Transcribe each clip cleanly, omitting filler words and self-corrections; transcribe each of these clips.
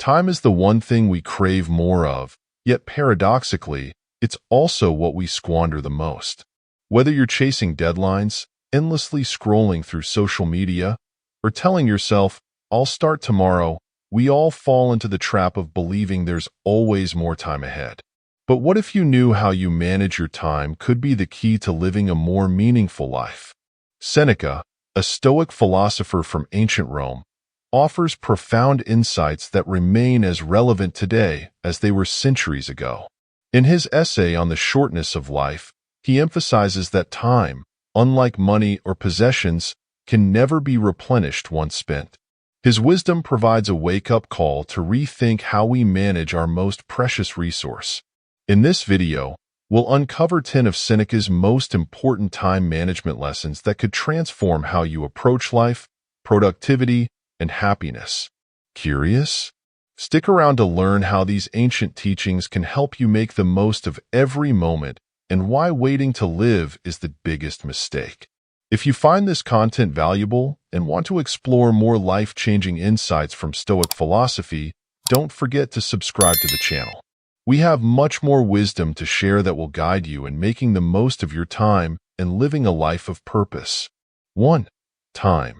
Time is the one thing we crave more of, yet paradoxically, it's also what we squander the most. Whether you're chasing deadlines, endlessly scrolling through social media, or telling yourself, "I'll start tomorrow," we all fall into the trap of believing there's always more time ahead. But what if you knew how you manage your time could be the key to living a more meaningful life? Seneca, a Stoic philosopher from ancient Rome, offers profound insights that remain as relevant today as they were centuries ago. In his essay on the shortness of life, he emphasizes that time, unlike money or possessions, can never be replenished once spent. His wisdom provides a wake-up call to rethink how we manage our most precious resource. In this video, we'll uncover 10 of Seneca's most important time management lessons that could transform how you approach life, productivity, and happiness. Curious? Stick around to learn how these ancient teachings can help you make the most of every moment and why waiting to live is the biggest mistake. If you find this content valuable and want to explore more life-changing insights from Stoic philosophy, don't forget to subscribe to the channel. We have much more wisdom to share that will guide you in making the most of your time and living a life of purpose. 1. Time,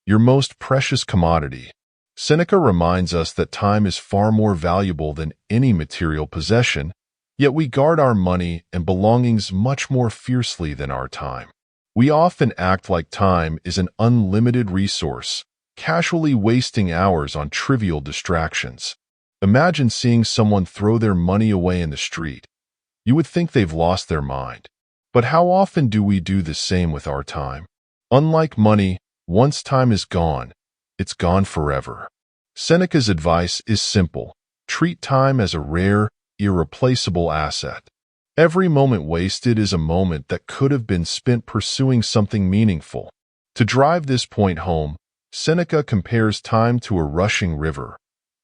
your most precious commodity. Seneca reminds us that time is far more valuable than any material possession, yet we guard our money and belongings much more fiercely than our time. We often act like time is an unlimited resource, casually wasting hours on trivial distractions. Imagine seeing someone throw their money away in the street. You would think they've lost their mind. But how often do we do the same with our time? Unlike money, once time is gone, it's gone forever. Seneca's advice is simple. Treat time as a rare, irreplaceable asset. Every moment wasted is a moment that could have been spent pursuing something meaningful. To drive this point home, Seneca compares time to a rushing river,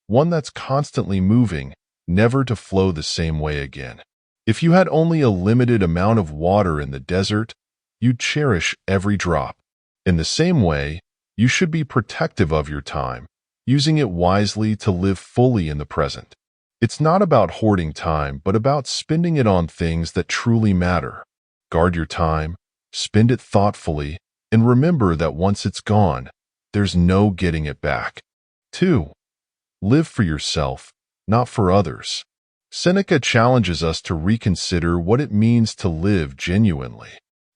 one that's constantly moving, never to flow the same way again. If you had only a limited amount of water in the desert, you'd cherish every drop. In the same way, you should be protective of your time, using it wisely to live fully in the present. It's not about hoarding time, but about spending it on things that truly matter. Guard your time, spend it thoughtfully, and remember that once it's gone, there's no getting it back. 2. Live for yourself, not for others. Seneca challenges us to reconsider what it means to live genuinely.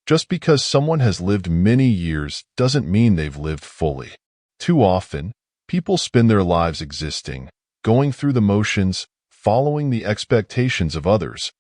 Just because someone has lived many years doesn't mean they've lived fully. Too often, people spend their lives existing, going through the motions, following the expectations of others,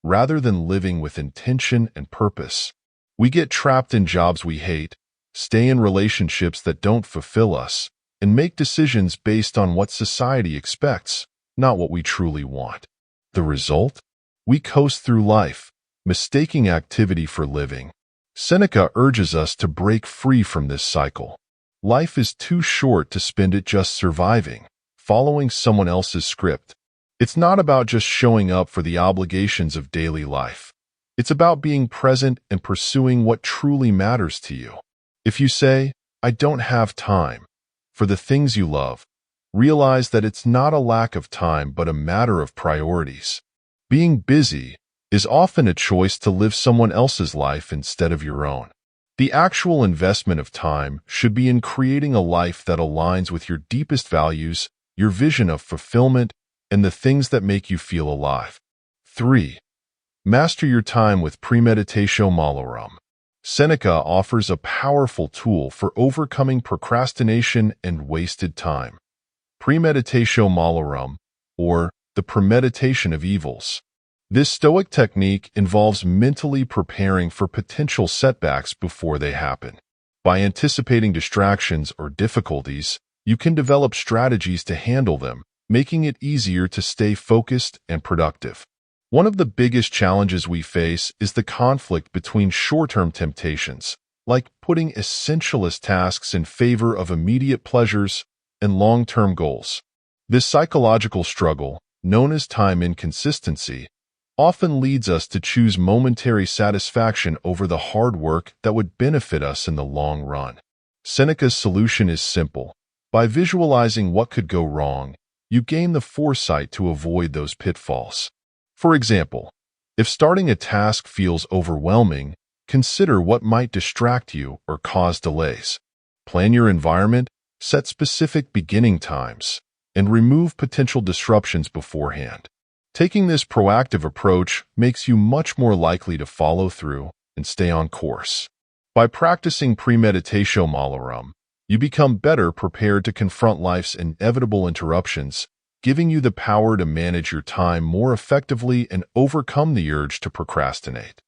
rather than living with intention and purpose. We get trapped in jobs we hate, stay in relationships that don't fulfill us, and make decisions based on what society expects, not what we truly want. The result? We coast through life, mistaking activity for living. Seneca urges us to break free from this cycle. Life is too short to spend it just surviving, following someone else's script. It's not about just showing up for the obligations of daily life. It's about being present and pursuing what truly matters to you. If you say, "I don't have time," for the things you love, realize that it's not a lack of time but a matter of priorities. Being busy is often a choice to live someone else's life instead of your own. The actual investment of time should be in creating a life that aligns with your deepest values, your vision of fulfillment, and the things that make you feel alive. 3. Master your time with Premeditatio Malorum. Seneca offers a powerful tool for overcoming procrastination and wasted time. Premeditatio Malorum, or the premeditation of evils. This Stoic technique involves mentally preparing for potential setbacks before they happen. By anticipating distractions or difficulties, you can develop strategies to handle them, making it easier to stay focused and productive. One of the biggest challenges we face is the conflict between short-term temptations, like putting essentialist tasks in favor of immediate pleasures, and long-term goals. This psychological struggle, known as time inconsistency, often leads us to choose momentary satisfaction over the hard work that would benefit us in the long run. Seneca's solution is simple. By visualizing what could go wrong, you gain the foresight to avoid those pitfalls. For example, if starting a task feels overwhelming, consider what might distract you or cause delays. Plan your environment, set specific beginning times, and remove potential disruptions beforehand. Taking this proactive approach makes you much more likely to follow through and stay on course. By practicing Premeditatio Malorum, you become better prepared to confront life's inevitable interruptions, giving you the power to manage your time more effectively and overcome the urge to procrastinate.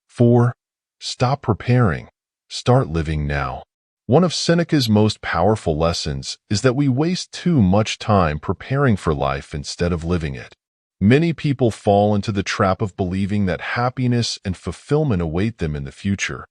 4. Stop preparing. Start living now. One of Seneca's most powerful lessons is that we waste too much time preparing for life instead of living it. Many people fall into the trap of believing that happiness and fulfillment await them in the future,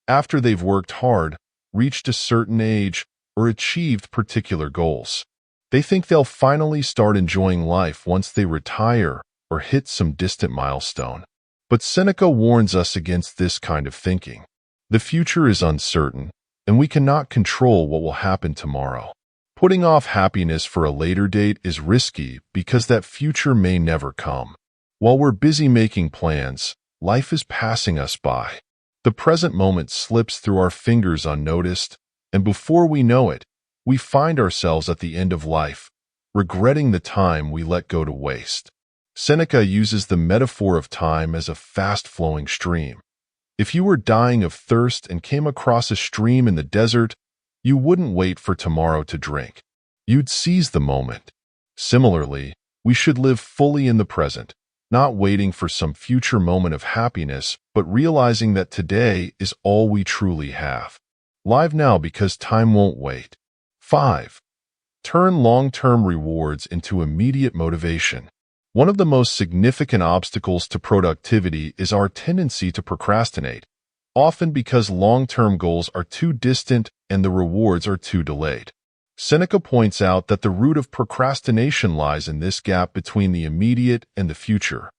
after they've worked hard, reached a certain age, or achieved particular goals. They think they'll finally start enjoying life once they retire or hit some distant milestone. But Seneca warns us against this kind of thinking. The future is uncertain, and we cannot control what will happen tomorrow. Putting off happiness for a later date is risky because that future may never come. While we're busy making plans, life is passing us by. The present moment slips through our fingers unnoticed, and before we know it, we find ourselves at the end of life, regretting the time we let go to waste. Seneca uses the metaphor of time as a fast-flowing stream. If you were dying of thirst and came across a stream in the desert, you wouldn't wait for tomorrow to drink. You'd seize the moment. Similarly, we should live fully in the present, not waiting for some future moment of happiness, but realizing that today is all we truly have. Live now because time won't wait. 5. Turn long-term rewards into immediate motivation. One of the most significant obstacles to productivity is our tendency to procrastinate, often because long-term goals are too distant and the rewards are too delayed. Seneca points out that the root of procrastination lies in this gap between the immediate and the future.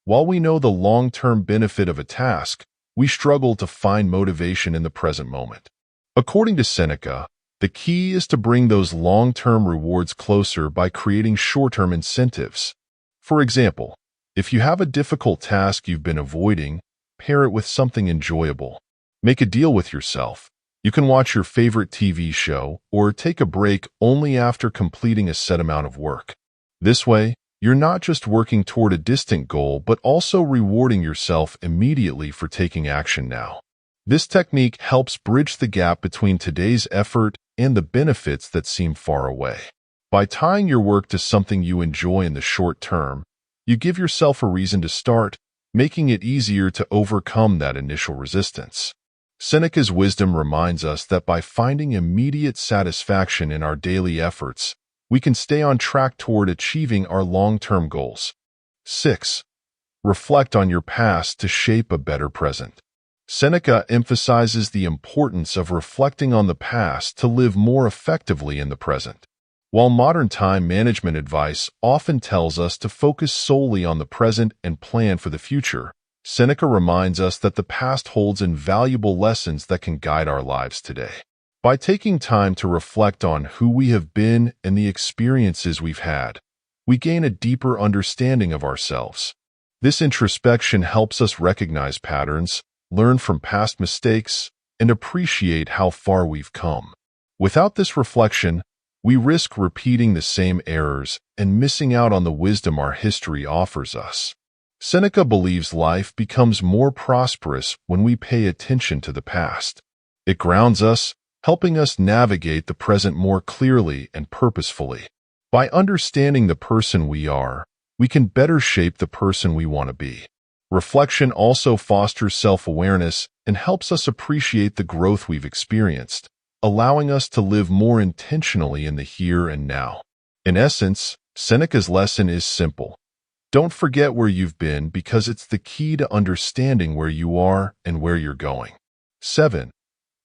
While we know the long-term benefit of a task, we struggle to find motivation in the present moment. According to Seneca, the key is to bring those long-term rewards closer by creating short-term incentives. For example, if you have a difficult task you've been avoiding, pair it with something enjoyable. Make a deal with yourself. You can watch your favorite TV show or take a break only after completing a set amount of work. This way, you're not just working toward a distant goal, but also rewarding yourself immediately for taking action now. This technique helps bridge the gap between today's effort and the benefits that seem far away. By tying your work to something you enjoy in the short term, you give yourself a reason to start, making it easier to overcome that initial resistance. Seneca's wisdom reminds us that by finding immediate satisfaction in our daily efforts, we can stay on track toward achieving our long-term goals. 6. Reflect on your past to shape a better present. Seneca emphasizes the importance of reflecting on the past to live more effectively in the present. While modern time management advice often tells us to focus solely on the present and plan for the future, Seneca reminds us that the past holds invaluable lessons that can guide our lives today. By taking time to reflect on who we have been and the experiences we've had, we gain a deeper understanding of ourselves. This introspection helps us recognize patterns, learn from past mistakes, and appreciate how far we've come. Without this reflection, we risk repeating the same errors and missing out on the wisdom our history offers us. Seneca believes life becomes more prosperous when we pay attention to the past. It grounds us, helping us navigate the present more clearly and purposefully. By understanding the person we are, we can better shape the person we want to be. Reflection also fosters self-awareness and helps us appreciate the growth we've experienced, allowing us to live more intentionally in the here and now. In essence, Seneca's lesson is simple. Don't forget where you've been because it's the key to understanding where you are and where you're going. 7.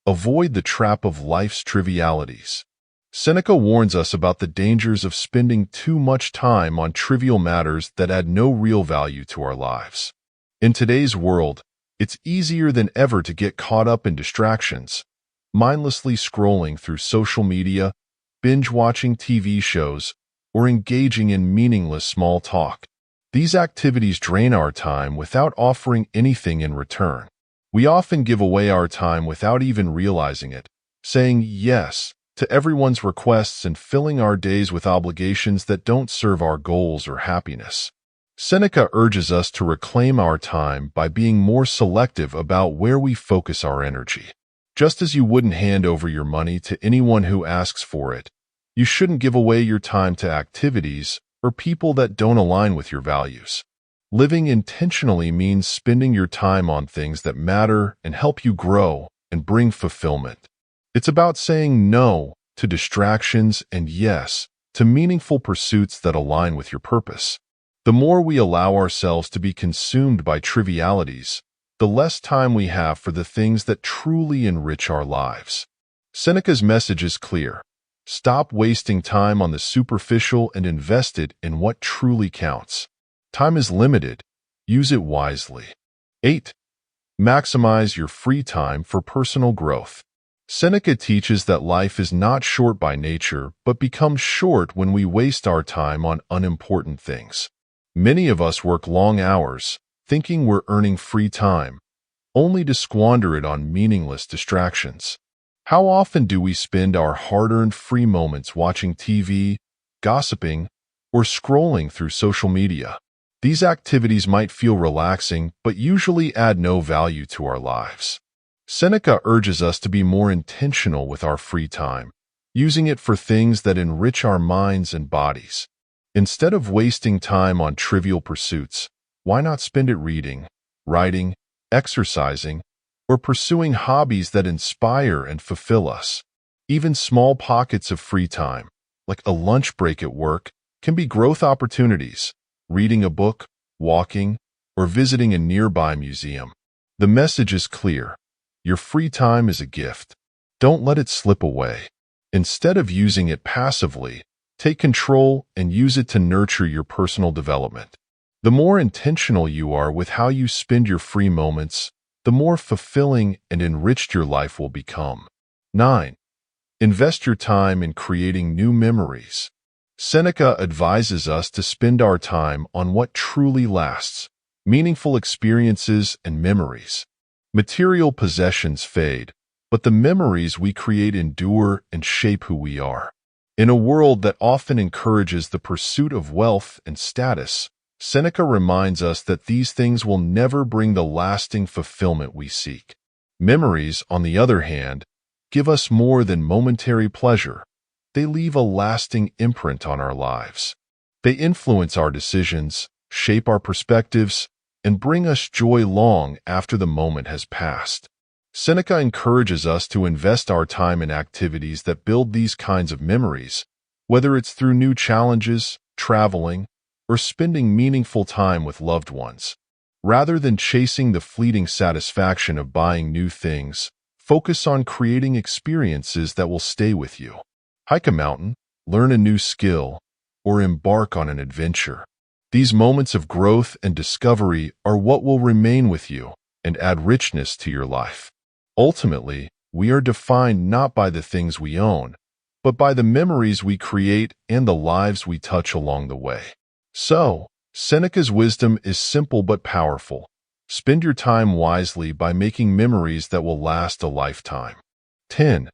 Avoid the trap of life's trivialities. Seneca warns us about the dangers of spending too much time on trivial matters that add no real value to our lives. In today's world, it's easier than ever to get caught up in distractions, mindlessly scrolling through social media, binge-watching TV shows, or engaging in meaningless small talk. These activities drain our time without offering anything in return. We often give away our time without even realizing it, saying yes to everyone's requests and filling our days with obligations that don't serve our goals or happiness. Seneca urges us to reclaim our time by being more selective about where we focus our energy. Just as you wouldn't hand over your money to anyone who asks for it, you shouldn't give away your time to activities or people that don't align with your values. Living intentionally means spending your time on things that matter and help you grow and bring fulfillment. It's about saying no to distractions and yes to meaningful pursuits that align with your purpose. The more we allow ourselves to be consumed by trivialities, the less time we have for the things that truly enrich our lives. Seneca's message is clear. Stop wasting time on the superficial and invest it in what truly counts. Time is limited. Use it wisely. 8. Maximize your free time for personal growth. Seneca teaches that life is not short by nature, but becomes short when we waste our time on unimportant things. Many of us work long hours, thinking we're earning free time, only to squander it on meaningless distractions. How often do we spend our hard-earned free moments watching TV, gossiping, or scrolling through social media? These activities might feel relaxing, but usually add no value to our lives. Seneca urges us to be more intentional with our free time, using it for things that enrich our minds and bodies. Instead of wasting time on trivial pursuits, why not spend it reading, writing, exercising, or pursuing hobbies that inspire and fulfill us? Even small pockets of free time, like a lunch break at work, can be growth opportunities. Reading a book, walking, or visiting a nearby museum. The message is clear. Your free time is a gift. Don't let it slip away. Instead of using it passively, take control and use it to nurture your personal development. The more intentional you are with how you spend your free moments, the more fulfilling and enriched your life will become. 9. Invest your time in creating new memories. Seneca advises us to spend our time on what truly lasts, meaningful experiences and memories. Material possessions fade, but the memories we create endure and shape who we are. In a world that often encourages the pursuit of wealth and status, Seneca reminds us that these things will never bring the lasting fulfillment we seek. Memories, on the other hand, give us more than momentary pleasure. They leave a lasting imprint on our lives. They influence our decisions, shape our perspectives, and bring us joy long after the moment has passed. Seneca encourages us to invest our time in activities that build these kinds of memories, whether it's through new challenges, traveling, or spending meaningful time with loved ones. Rather than chasing the fleeting satisfaction of buying new things, focus on creating experiences that will stay with you. Hike a mountain, learn a new skill, or embark on an adventure. These moments of growth and discovery are what will remain with you and add richness to your life. Ultimately, we are defined not by the things we own, but by the memories we create and the lives we touch along the way. So, Seneca's wisdom is simple but powerful. Spend your time wisely by making memories that will last a lifetime. 10.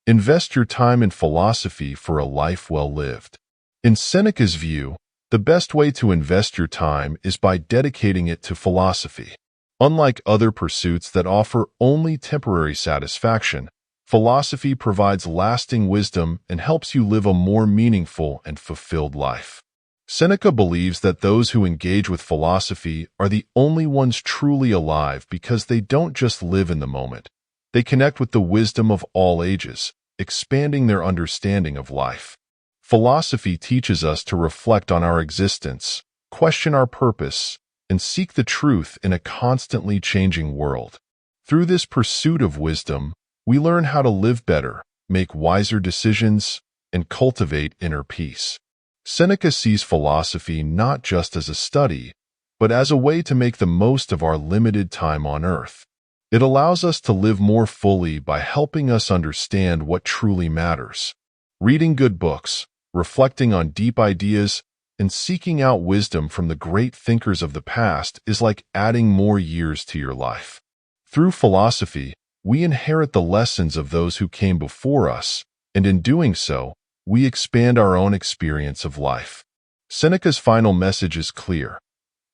Invest your time in philosophy for a life well lived. In Seneca's view, the best way to invest your time is by dedicating it to philosophy. Unlike other pursuits that offer only temporary satisfaction, philosophy provides lasting wisdom and helps you live a more meaningful and fulfilled life. Seneca believes that those who engage with philosophy are the only ones truly alive because they don't just live in the moment. They connect with the wisdom of all ages, expanding their understanding of life. Philosophy teaches us to reflect on our existence, question our purpose, and seek the truth in a constantly changing world. Through this pursuit of wisdom, we learn how to live better, make wiser decisions, and cultivate inner peace. Seneca sees philosophy not just as a study, but as a way to make the most of our limited time on earth. It allows us to live more fully by helping us understand what truly matters. Reading good books, reflecting on deep ideas, and seeking out wisdom from the great thinkers of the past is like adding more years to your life. Through philosophy, we inherit the lessons of those who came before us, and in doing so, we expand our own experience of life. Seneca's final message is clear.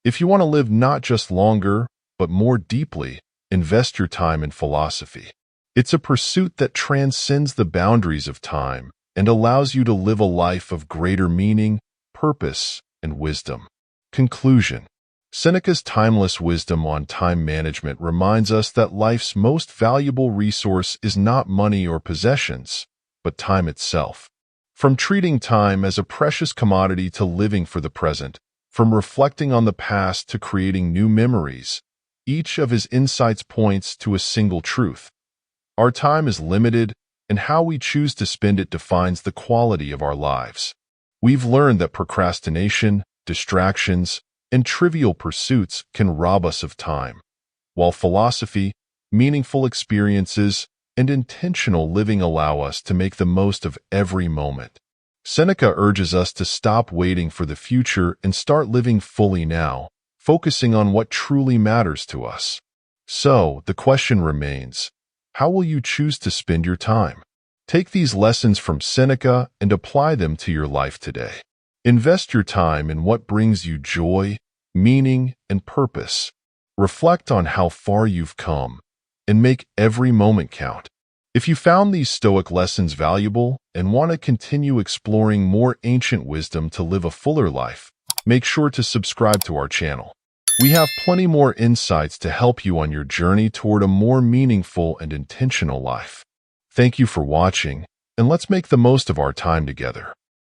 If you want to live not just longer, but more deeply, invest your time in philosophy. It's a pursuit that transcends the boundaries of time and allows you to live a life of greater meaning, purpose, and wisdom. Conclusion. Seneca's timeless wisdom on time management reminds us that life's most valuable resource is not money or possessions, but time itself. From treating time as a precious commodity to living for the present, from reflecting on the past to creating new memories, each of his insights points to a single truth. Our time is limited, and how we choose to spend it defines the quality of our lives. We've learned that procrastination, distractions, and trivial pursuits can rob us of time, while philosophy, meaningful experiences, and intentional living allow us to make the most of every moment. Seneca urges us to stop waiting for the future and start living fully now, focusing on what truly matters to us. So, the question remains, how will you choose to spend your time? Take these lessons from Seneca and apply them to your life today. Invest your time in what brings you joy, meaning, and purpose. Reflect on how far you've come, and make every moment count. If you found these Stoic lessons valuable and want to continue exploring more ancient wisdom to live a fuller life, make sure to subscribe to our channel. We have plenty more insights to help you on your journey toward a more meaningful and intentional life. Thank you for watching, and let's make the most of our time together.